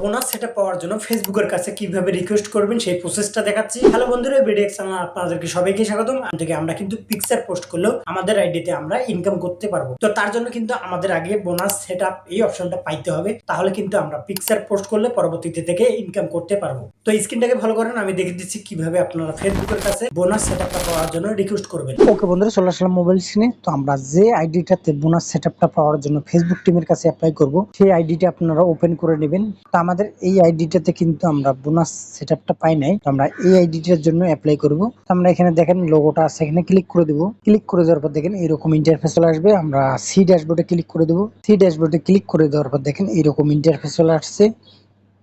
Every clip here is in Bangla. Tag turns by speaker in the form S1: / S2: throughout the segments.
S1: বোনাস সেটা পাওয়ার জন্য ফেসবুকের কাছে কিভাবে রিকোয়েস্ট করবেন সেই প্রসেসটা দেখাচ্ছি। হ্যালো বন্ধুরা, ভিডিও চ্যানেলে আপনাদেরকে সবাইকে স্বাগতম। আমরা কিন্তু পিকচার পোস্ট করলেও আমাদের আইডিতে আমরা ইনকাম করতে পারবো। তো তার জন্য কিন্তু আমাদের আগে বোনাস সেটআপ এই অপশনটা পাইতে হবে, তাহলে কিন্তু আমরা পিকচার পোস্ট করলে পরবর্তীতে থেকে ইনকাম করতে পারবো। তো স্ক্রিনটাকে ফলো করেন, আমি দেখে দিচ্ছি কিভাবে আপনারা ফেসবুকের কাছে বোনাস সেটআপটা পাওয়ার জন্য রিকোয়েস্ট করবেন। ওকে বন্ধুরা, চলে আসলাম মোবাইল স্ক্রিনে। তো আমরা যে আইডিটাতে বোনাস সেটআপটা পাওয়ার জন্য ফেসবুক টিমের কাছে অ্যাপ্লাই করব, সেই আইডিটা আপনারা ওপেন করে নেবেন। তো আমাদের এই আইডিটাতে কিন্তু আমরা বোনাস সেটআপটা পাই নাই, তো আমরা এই আইডিটার জন্য অ্যাপ্লাই করব। তো আমরা এখানে দেখেন লোগোটা আছে, এখানে ক্লিক করে দেব। ক্লিক করে দেওয়ার পর দেখেন এইরকম ইন্টারফেস চলে আসবে। আমরা সি ড্যাশবোর্ডে ক্লিক করে দেব। সি ড্যাশবোর্ডে ক্লিক করে দেওয়ার পর দেখেন এইরকম ইন্টারফেস চলে আসছে।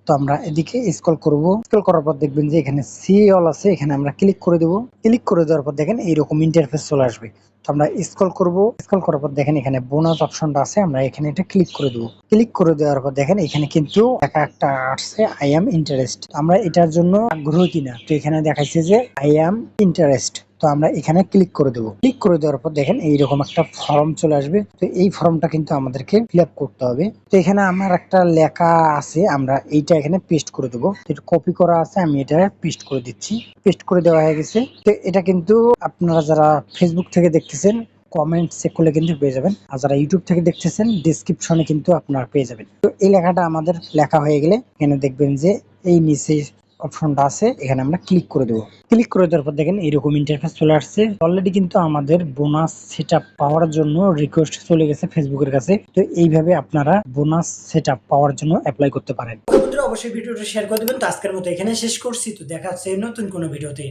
S1: তো আমরা এদিকে স্ক্রল করব। স্ক্রল করার পর দেখবেন যে এখানে সি অল আছে, এখানে আমরা ক্লিক করে দেব। ক্লিক করে দেওয়ার পর দেখেন এইরকম ইন্টারফেস চলে আসবে। তো আমরা স্ক্রল করব। স্ক্রল করার পর দেখেন এখানে বোনাস অপশনটা আছে, আমরা এখানে এটা ক্লিক করে দেব। ক্লিক করে দেওয়ার পর দেখেন এখানে কিন্তু একটা আসছে আই অ্যাম ইন্টারেস্ট। আমরা এটার জন্য আগ্রহী কিনা, তো এখানে দেখাচ্ছে যে আই অ্যাম ইন্টারেস্ট। তো আমরা এখানে ক্লিক করে দেবো। ক্লিক করে দেওয়ার পর দেখেন এইরকম একটা ফর্ম চলে আসবে। তো এই ফর্মটা কিন্তু আমাদেরকে ফিল আপ করতে হবে। তো এখানে আমার একটা লেখা আছে, আমরা এইটা এখানে পেস্ট করে দেবো। এটা কপি করা আছে, আমি এটা পেস্ট করে দিচ্ছি। পেস্ট করে দেওয়া হয়ে গেছে। তো এটা কিন্তু আপনারা যারা ফেসবুক থেকে দেখতেছেন কমেন্ট চেক করলে কিন্তু পেয়ে যাবেন, আর যারা ইউটিউব থেকে দেখতেছেন ডেসক্রিপশনে কিন্তু আপনারা পেয়ে যাবেন। তো এই লেখাটা আমাদের লেখা হয়ে গেলে এখানে দেখবেন যে এই নিচে অপশনটা আছে, এখানে আমরা ক্লিক করে দেবো। ক্লিক করে দেওয়ার পর দেখেন এইরকম ইন্টারফেস চলে আসছে। অলরেডি কিন্তু আমাদের বোনাস সেটআপ পাওয়ার জন্য রিকোয়েস্ট চলে গেছে ফেসবুকের কাছে। তো এইভাবে আপনারা বোনাস সেটআপ পাওয়ার জন্য অ্যাপ্লাই করতে পারেন। বন্ধুরা অবশ্যই ভিডিওটা শেয়ার করে দেবেন। তো আজকের মতো এখানে শেষ করছি। তো দেখা হচ্ছে নতুন কোনো ভিডিওতে।